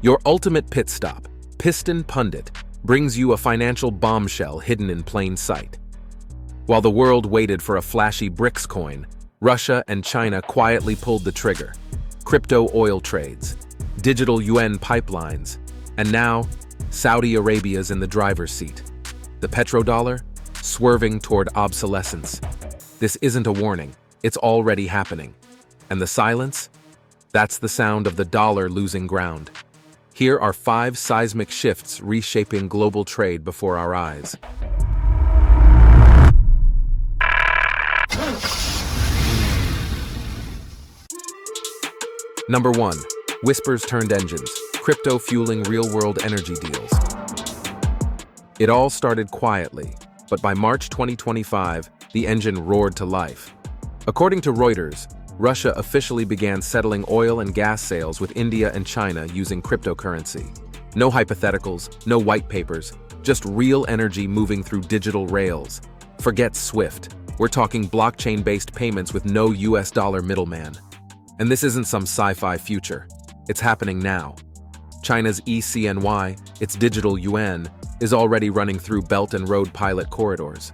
Your ultimate pit stop, Piston Pundit, brings you a financial bombshell hidden in plain sight. While the world waited for a flashy BRICS coin, Russia and China quietly pulled the trigger. Crypto oil trades, digital yuan pipelines, and now, Saudi Arabia's in the driver's seat. The petrodollar, swerving toward obsolescence. This isn't a warning, it's already happening. And the silence? That's the sound of the dollar losing ground. Here are 5 seismic shifts reshaping global trade before our eyes. Number 1. Whispers turned engines, crypto fueling real-world energy deals. It all started quietly, but by March 2025, the engine roared to life. According to Reuters, Russia officially began settling oil and gas sales with India and China using cryptocurrency. No hypotheticals, no white papers, just real energy moving through digital rails. Forget SWIFT. We're talking blockchain-based payments with no US dollar middleman. And this isn't some sci-fi future. It's happening now. China's ECNY, its digital yuan, is already running through Belt and Road pilot corridors.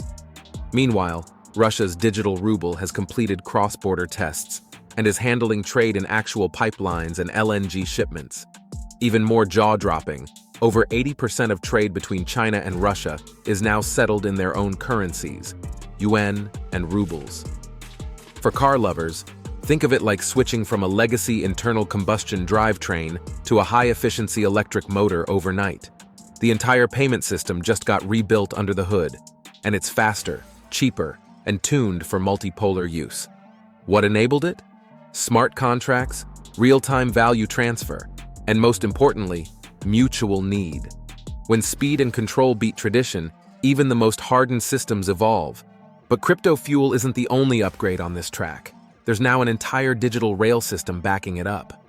Meanwhile, Russia's digital ruble has completed cross-border tests and is handling trade in actual pipelines and LNG shipments. Even more jaw-dropping, over 80% of trade between China and Russia is now settled in their own currencies, yuan and rubles. For car lovers, think of it like switching from a legacy internal combustion drivetrain to a high-efficiency electric motor overnight. The entire payment system just got rebuilt under the hood, and it's faster, cheaper, and tuned for multipolar use. What enabled it? Smart contracts, real-time value transfer, and most importantly, mutual need. When speed and control beat tradition, even the most hardened systems evolve. But crypto fuel isn't the only upgrade on this track. There's now an entire digital rail system backing it up.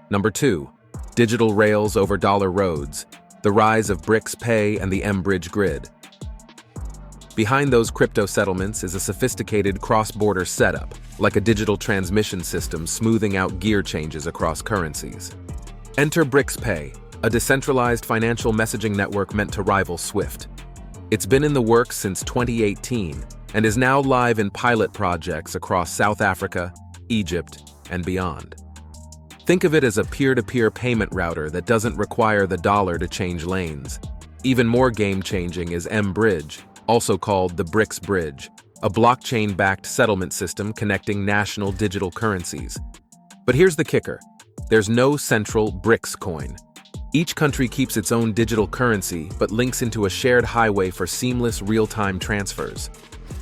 Number 2. Digital rails over dollar roads, the rise of BRICS Pay and the mBridge grid. Behind those crypto settlements is a sophisticated cross-border setup, like a digital transmission system smoothing out gear changes across currencies. Enter BRICS Pay, a decentralized financial messaging network meant to rival SWIFT. It's been in the works since 2018 and is now live in pilot projects across South Africa, Egypt, and beyond. Think of it as a peer-to-peer payment router that doesn't require the dollar to change lanes. Even more game-changing is mBridge, also called the BRICS Bridge, a blockchain-backed settlement system connecting national digital currencies. But here's the kicker. There's no central BRICS coin. Each country keeps its own digital currency but links into a shared highway for seamless real-time transfers.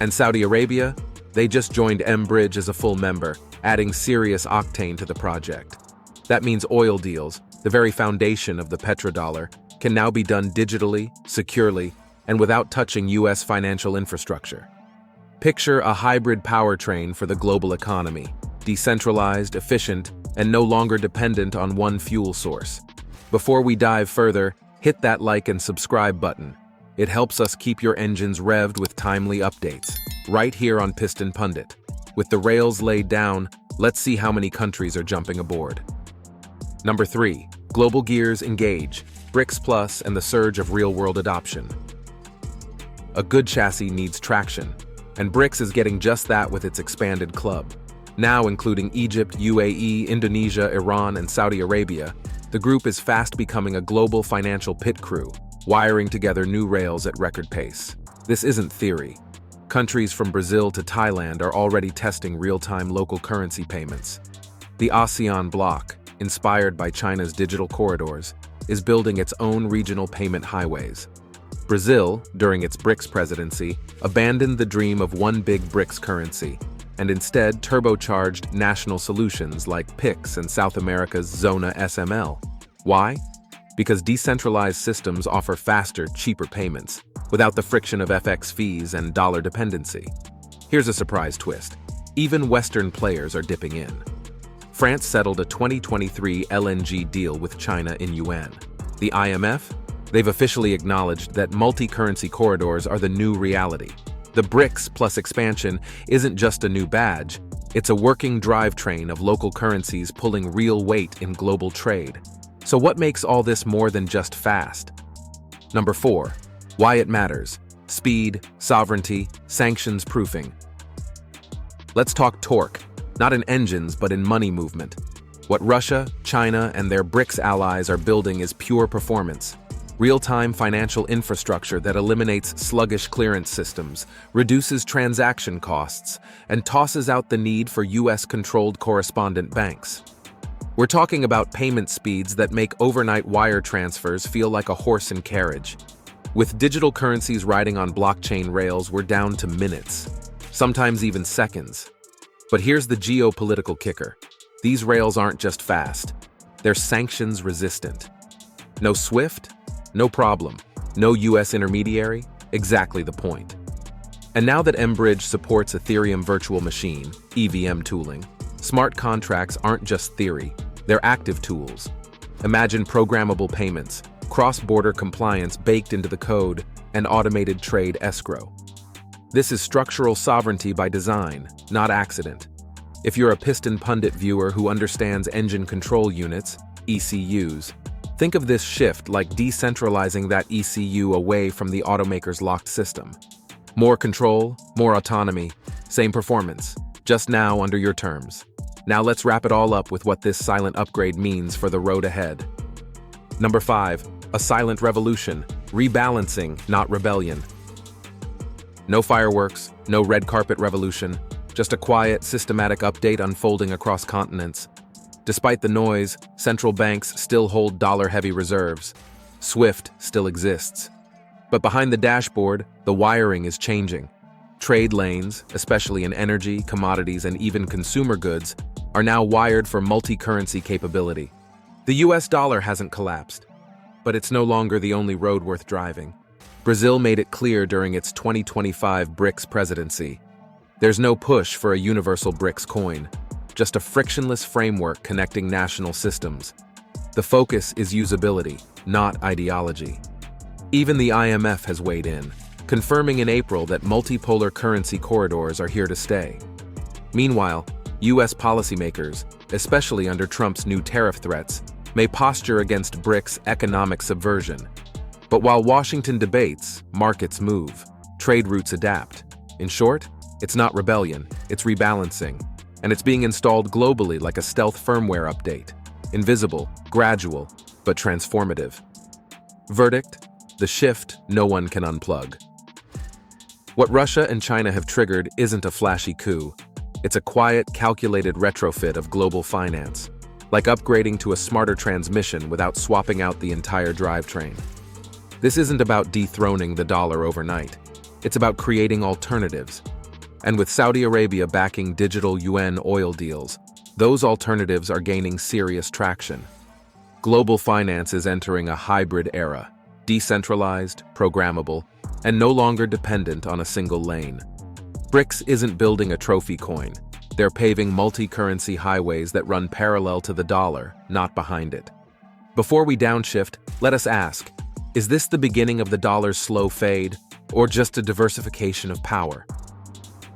And Saudi Arabia? They just joined mBridge as a full member, adding serious octane to the project. That means oil deals, the very foundation of the petrodollar, can now be done digitally, securely, and without touching US financial infrastructure. Picture a hybrid powertrain for the global economy, decentralized, efficient, and no longer dependent on one fuel source. Before we dive further, hit that like and subscribe button. It helps us keep your engines revved with timely updates, right here on Piston Pundit. With the rails laid down, let's see how many countries are jumping aboard. Number 3. Global gears engage, BRICS Plus and the surge of real-world adoption. A good chassis needs traction, and BRICS is getting just that with its expanded club. Now including Egypt, UAE, Indonesia, Iran, and Saudi Arabia, the group is fast becoming a global financial pit crew, wiring together new rails at record pace. This isn't theory. Countries from Brazil to Thailand are already testing real-time local currency payments. The ASEAN bloc, inspired by China's digital corridors, is building its own regional payment highways. Brazil, during its BRICS presidency, abandoned the dream of one big BRICS currency and instead turbocharged national solutions like PIX and South America's Zona SML. Why? Because decentralized systems offer faster, cheaper payments, without the friction of FX fees and dollar dependency. Here's a surprise twist. Even Western players are dipping in. France settled a 2023 LNG deal with China in yuan. The IMF? They've officially acknowledged that multi-currency corridors are the new reality. The BRICS plus expansion isn't just a new badge, it's a working drivetrain of local currencies pulling real weight in global trade. So what makes all this more than just fast? Number 4. Why it matters. Speed, sovereignty, sanctions-proofing. Let's talk torque, not in engines but in money movement. What Russia, China, and their BRICS allies are building is pure performance. Real-time financial infrastructure that eliminates sluggish clearance systems, reduces transaction costs, and tosses out the need for US-controlled correspondent banks. We're talking about payment speeds that make overnight wire transfers feel like a horse and carriage. With digital currencies riding on blockchain rails, we're down to minutes, sometimes even seconds. But here's the geopolitical kicker. These rails aren't just fast, they're sanctions-resistant. No SWIFT? No problem. No US intermediary? Exactly the point. And now that mBridge supports Ethereum Virtual Machine, EVM tooling, smart contracts aren't just theory, they're active tools. Imagine programmable payments, cross-border compliance baked into the code, and automated trade escrow. This is structural sovereignty by design, not accident. If you're a Piston Pundit viewer who understands engine control units, ECUs, think of this shift like decentralizing that ECU away from the automaker's locked system. More control, more autonomy, same performance, just now under your terms. Now let's wrap it all up with what this silent upgrade means for the road ahead. Number 5. A silent revolution. Rebalancing, not rebellion. No fireworks, no red carpet revolution, just a quiet, systematic update unfolding across continents. Despite the noise, central banks still hold dollar-heavy reserves. SWIFT still exists. But behind the dashboard, the wiring is changing. Trade lanes, especially in energy, commodities, and even consumer goods, are now wired for multi-currency capability. The US dollar hasn't collapsed, but it's no longer the only road worth driving. Brazil made it clear during its 2025 BRICS presidency. There's no push for a universal BRICS coin, just a frictionless framework connecting national systems. The focus is usability, not ideology. Even the IMF has weighed in, confirming in April that multipolar currency corridors are here to stay. Meanwhile, US policymakers, especially under Trump's new tariff threats, may posture against BRICS economic subversion. But while Washington debates, markets move, trade routes adapt. In short, it's not rebellion, it's rebalancing. And it's being installed globally like a stealth firmware update. Invisible, gradual, but transformative. Verdict: the shift no one can unplug. What Russia and China have triggered isn't a flashy coup. It's a quiet, calculated retrofit of global finance, like upgrading to a smarter transmission without swapping out the entire drivetrain. This isn't about dethroning the dollar overnight. It's about creating alternatives. And with Saudi Arabia backing digital yuan oil deals, those alternatives are gaining serious traction. Global finance is entering a hybrid era, decentralized, programmable, and no longer dependent on a single lane. BRICS isn't building a trophy coin. They're paving multi-currency highways that run parallel to the dollar, not behind it. Before we downshift, let us ask, is this the beginning of the dollar's slow fade, or just a diversification of power?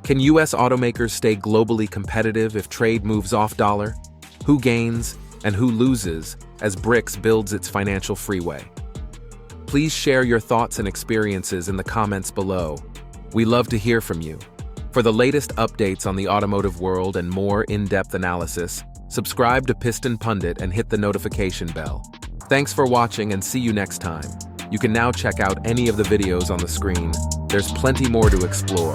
Can US automakers stay globally competitive if trade moves off dollar? Who gains and who loses as BRICS builds its financial freeway? Please share your thoughts and experiences in the comments below. We love to hear from you. For the latest updates on the automotive world and more in-depth analysis, subscribe to Piston Pundit and hit the notification bell. Thanks for watching and see you next time. You can now check out any of the videos on the screen. There's plenty more to explore.